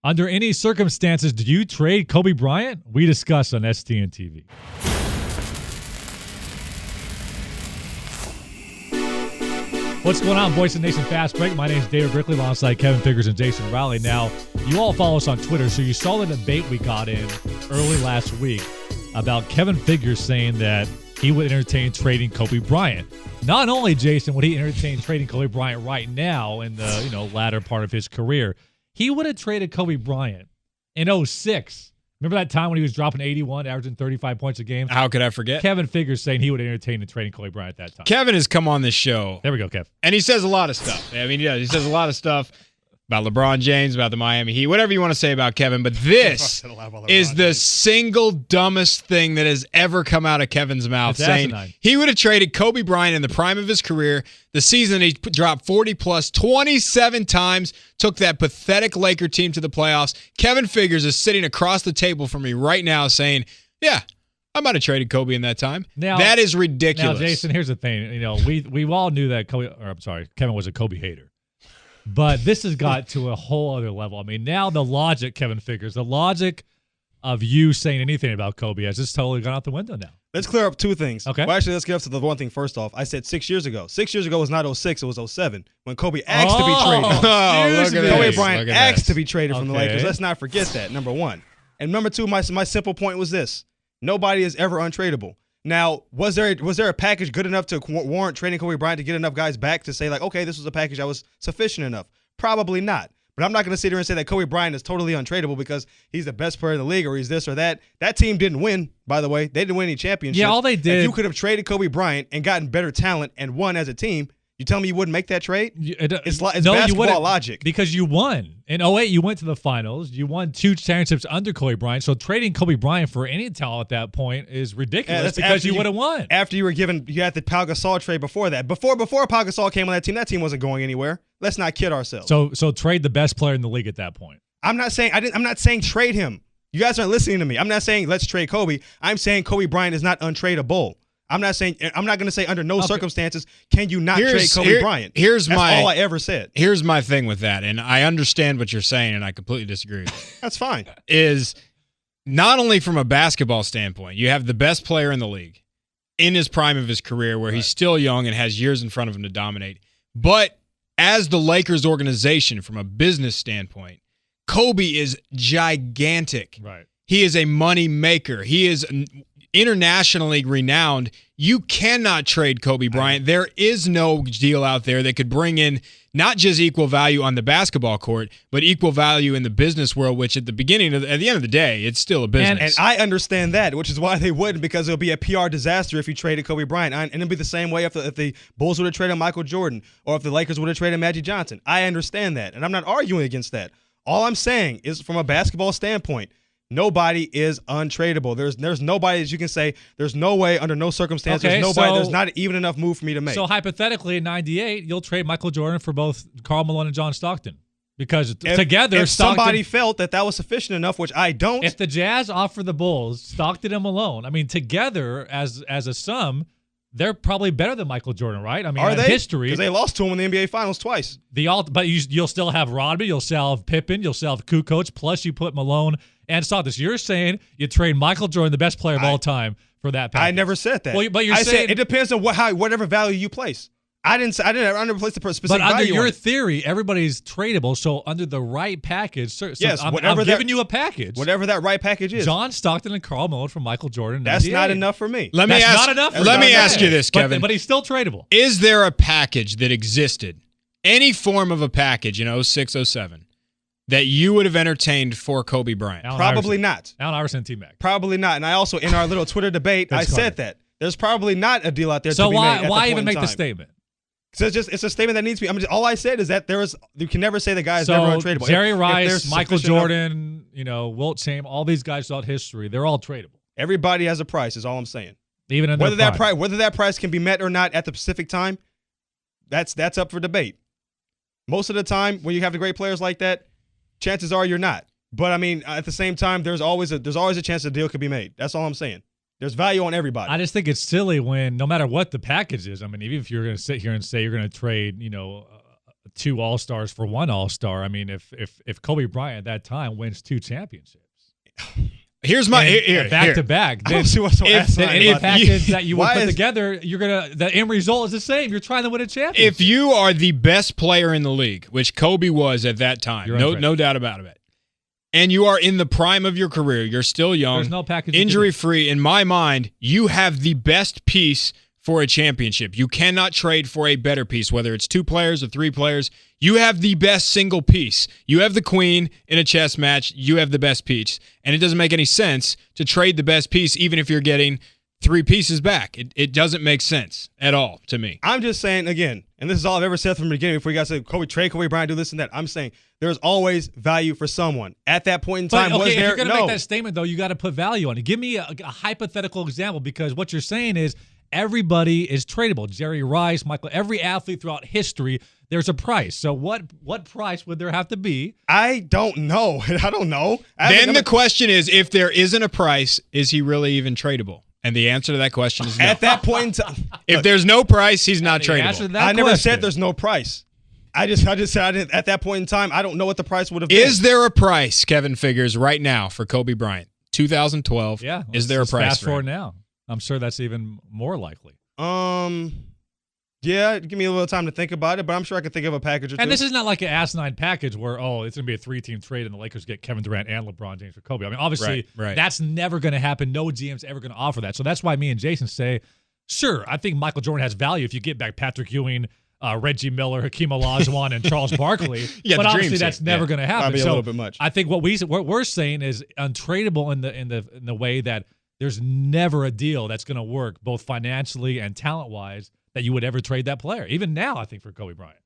Under any circumstances, do you trade Kobe Bryant? We discuss on STN TV. What's going on, Voice of the Nation Fast Break? My name is David Brickley, alongside Kevin Figures and Jason Rowley. Now, you all follow us on Twitter, so you saw the debate we got in early last week about Kevin Figures saying that he would entertain trading Kobe Bryant. Not only, Jason, would he entertain trading Kobe Bryant right now in the latter part of his career, he would have traded Kobe Bryant in 2006. Remember that time when he was dropping 81, averaging 35 points a game? How could I forget? Kevin Figures saying he would entertain and trading Kobe Bryant at that time. Kevin has come on this show. There we go, Kev. And he says a lot of stuff. I mean, yeah, he says a lot of stuff about LeBron James, about the Miami Heat, whatever you want to say about Kevin. But this is the single dumbest thing that has ever come out of Kevin's mouth, saying he would have traded Kobe Bryant in the prime of his career, the season he dropped 40-plus 27 times, took that pathetic Laker team to the playoffs. Kevin Figures is sitting across the table from me right now saying, yeah, I might have traded Kobe in that time. Now, that is ridiculous. Now, Jason, here's the thing. We all knew that Kevin was a Kobe hater. But this has got to a whole other level. I mean, now the logic, Kevin Figures, the logic of you saying anything about Kobe has just totally gone out the window now. Let's clear up two things. Okay. Well, actually, let's get up to the one thing first off. I said 6 years ago. 6 years ago was not 06, it was 07 when Kobe asked to be traded. Kobe Bryant asked to be traded from the Lakers. Let's not forget that, number one. And number two, my simple point was this. Nobody is ever untradeable. Now, was there a package good enough to warrant trading Kobe Bryant to get enough guys back to say, like, okay, this was a package that was sufficient enough? Probably not. But I'm not going to sit here and say that Kobe Bryant is totally untradeable because he's the best player in the league or he's this or that. That team didn't win, by the way. They didn't win any championships. Yeah, all they did. If you could have traded Kobe Bryant and gotten better talent and won as a team, you tell me you wouldn't make that trade? It's basketball logic. Because you won. In 2008, you went to the finals. You won 2 championships under Kobe Bryant. So trading Kobe Bryant for any talent at that point is ridiculous because you would have won. After you had the Pau Gasol trade before that. Before Pau Gasol came on that team wasn't going anywhere. Let's not kid ourselves. So trade the best player in the league at that point. I'm not saying trade him. You guys aren't listening to me. I'm not saying let's trade Kobe. I'm saying Kobe Bryant is not untradeable. I'm not going to say under no circumstances can you not trade Kobe Bryant. That's all I ever said. Here's my thing with that, and I understand what you're saying, and I completely disagree with you. That's fine. Is not only from a basketball standpoint, you have the best player in the league in his prime of his career where he's still young and has years in front of him to dominate, but as the Lakers organization from a business standpoint, Kobe is gigantic. Right. He is a money maker. He is internationally renowned. You cannot trade Kobe Bryant. There is no deal out there that could bring in not just equal value on the basketball court, but equal value in the business world, which at the end of the day, it's still a business. And I understand that, which is why they wouldn't, because it'll be a PR disaster if you traded Kobe Bryant. And it'll be the same way if the Bulls would have traded Michael Jordan or if the Lakers would have traded Magic Johnson. I understand that, and I'm not arguing against that. All I'm saying is from a basketball standpoint, nobody is untradeable. There's nobody that you can say there's no way under no circumstances. There's not even enough move for me to make. So hypothetically, in '98, you'll trade Michael Jordan for both Karl Malone and John Stockton because together, if somebody felt that was sufficient enough, which I don't. If the Jazz offer the Bulls Stockton and Malone, I mean, together as a sum, they're probably better than Michael Jordan, right? I mean, are they? History, because they lost to him in the NBA Finals twice. But you'll still have Rodman, you'll still have Pippen, you'll still have Kukoc, plus you put Malone and Stockton. So you're saying you trade Michael Jordan, the best player of all time, for that package. I never said that. Well, but I said it depends on whatever value you place. I never placed the specific value. But under your theory, everybody's tradable. So under the right package, I'm giving you a package. Whatever that right package is. John Stockton and Karl Malone from Michael Jordan. That's not enough for me. Let me ask you this, Kevin. But he's still tradable. Is there a package that existed, any form of a package in 06, 07, that you would have entertained for Kobe Bryant? Probably not. Allen Iverson, T-Mac. Probably not. And I also, in our little Twitter debate, I said that. There's probably not a deal out there to be made. So why even make the statement? So it's a statement that needs to be. All I said is that you can never say the guy is never untradeable. Jerry Rice, Michael Jordan, Wilt Chamberlain, all these guys throughout history, they're all tradable. Everybody has a price. Is all I'm saying. Even in whether that price can be met or not at the specific time, that's up for debate. Most of the time, when you have the great players like that, chances are you're not. But I mean, at the same time, there's always a chance the deal could be made. That's all I'm saying. There's value on everybody. I just think it's silly when no matter what the package is. I mean, even if you're going to sit here and say you're going to trade, 2 All-Stars for 1 All-Star. I mean, if Kobe Bryant at that time wins 2 championships. Here's my back to back. I don't see what's so asinine any about that. package that you would put together, the end result is the same. You're trying to win a championship. If you are the best player in the league, which Kobe was at that time, no doubt about it, and you are in the prime of your career, you're still young, there's no package injury-free. In my mind, you have the best piece for a championship. You cannot trade for a better piece, whether it's 2 players or 3 players. You have the best single piece. You have the queen in a chess match. You have the best piece. And it doesn't make any sense to trade the best piece even if you're getting 3 pieces back. It doesn't make sense at all to me. I'm just saying, again, and this is all I've ever said from the beginning before you guys say, trade Kobe Bryant, do this and that. I'm saying there's always value for someone. At that point in time, but, okay, was there? If you're going to make that statement, though, you got to put value on it. Give me a hypothetical example, because what you're saying is everybody is tradable. Jerry Rice, Michael, every athlete throughout history, there's a price. So what price would there have to be? I don't know. I don't know. Then the question is, if there isn't a price, is he really even tradable? And the answer to that question is no. At that point in time, if there's no price, he's not tradable. I never said there's no price. I just said at that point in time, I don't know what the price would have been. Is there a price, Kevin figures, right now for Kobe Bryant? 2012. Yeah. Is there a price fast forward now? I'm sure that's even more likely. Yeah, give me a little time to think about it, but I'm sure I can think of a package or two. And this is not like an asinine package where, it's going to be a 3-team trade and the Lakers get Kevin Durant and LeBron James for Kobe. I mean, obviously, that's never going to happen. No GM's ever going to offer that. So that's why me and Jason say, sure, I think Michael Jordan has value if you get back Patrick Ewing, Reggie Miller, Hakeem Olajuwon, and Charles Barkley. But obviously, that's never going to happen. That'd be a little bit much. I think what we're saying is untradeable in the way that there's never a deal that's going to work both financially and talent-wise that you would ever trade that player. Even now, I think, for Kobe Bryant.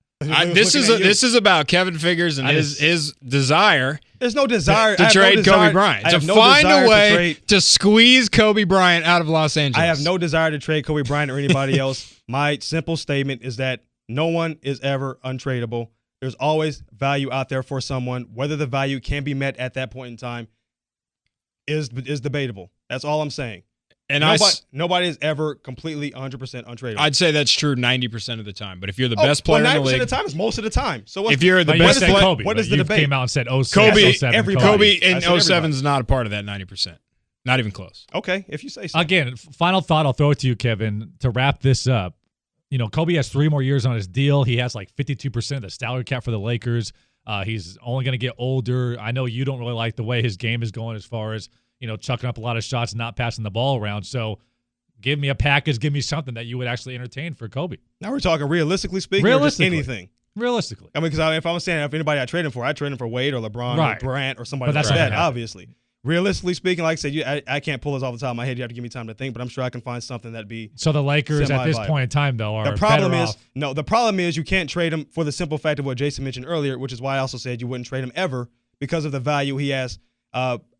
This is about Kevin Figures and his desire. There's no desire to trade Kobe Bryant. To find a way to squeeze Kobe Bryant out of Los Angeles. I have no desire to trade Kobe Bryant or anybody else. My simple statement is that no one is ever untradeable. There's always value out there for someone. Whether the value can be met at that point in time is debatable. That's all I'm saying. And nobody is ever completely 100% untradeable. I'd say that's true 90% of the time. But if you're the best player in the league, 90% of the time is most of the time. So if you're the best player, Kobe, what is the debate? Came out and said 07. Kobe in 07 is not a part of that 90%. Not even close. Okay, if you say so. Again, final thought. I'll throw it to you, Kevin, to wrap this up. You know, Kobe has 3 more years on his deal. He has like 52% of the salary cap for the Lakers. He's only going to get older. I know you don't really like the way his game is going as far as, chucking up a lot of shots, not passing the ball around. So give me a package. Give me something that you would actually entertain for Kobe. Now we're talking realistically speaking or just anything? Realistically. I mean, because if I'm saying if anybody I trade him for, I trade him for Wade or LeBron or Durant or somebody like that, obviously. Realistically speaking, like I said, I can't pull this off the top of my head. You have to give me time to think, but I'm sure I can find something that'd be So the Lakers at this point in time, though, are the problem is you can't trade him for the simple fact of what Jason mentioned earlier, which is why I also said you wouldn't trade him ever because of the value he has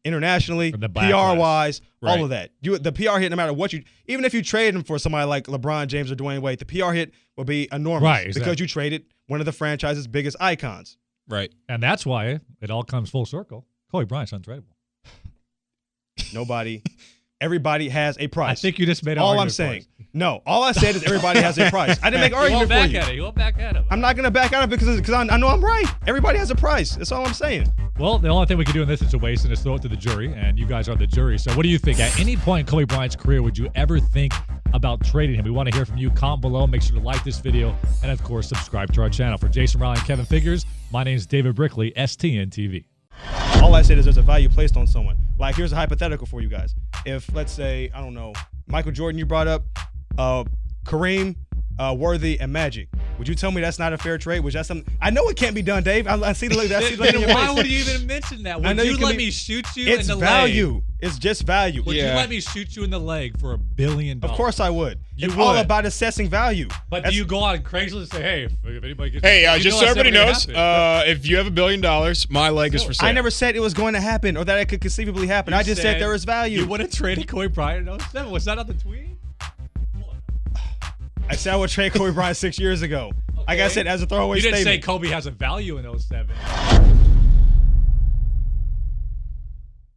internationally, PR-wise, all of that. The PR hit, no matter what even if you trade him for somebody like LeBron James or Dwayne Wade, the PR hit will be enormous because you traded one of the franchise's biggest icons. Right. And that's why it all comes full circle. Kobe Bryant's untradeable. Everybody has a price. I think you just made an all I'm saying. No, all I said is everybody has a price. I didn't make an argument for you. You won't back at it. I'm not going to back at it because I know I'm right. Everybody has a price. That's all I'm saying. Well, the only thing we can do in this situation is throw it to the jury, and you guys are the jury. So what do you think? At any point in Kobe Bryant's career, would you ever think about trading him? We want to hear from you. Comment below. Make sure to like this video, and, of course, subscribe to our channel. For Jason Riley and Kevin Figures, my name is David Brickley, STN TV. All I said is there's a value placed on someone. Like, here's a hypothetical for you guys. If, let's say, I don't know, Michael Jordan you brought up, Kareem, Worthy, and Magic. Would you tell me that's not a fair trade? I know it can't be done, Dave. I see the look. I see the look in your face. Why would you even mention that? Would you let me shoot you in the leg? It's value. It's just value. Would you let me shoot you in the leg for $1 billion? Of course I would. It's all about assessing value. But do you go on Craigslist and say, hey, if anybody gets just so everybody knows, if you have $1 billion, my leg is for sale. I never said it was going to happen or that it could conceivably happen. I just said there was value. You would have traded Kobe Bryant in 07. Was that on the tweet? I said I would trade Kobe Bryant 6 years ago. Okay. Like I said, as a throwaway statement. You didn't say Kobe has a value in 07.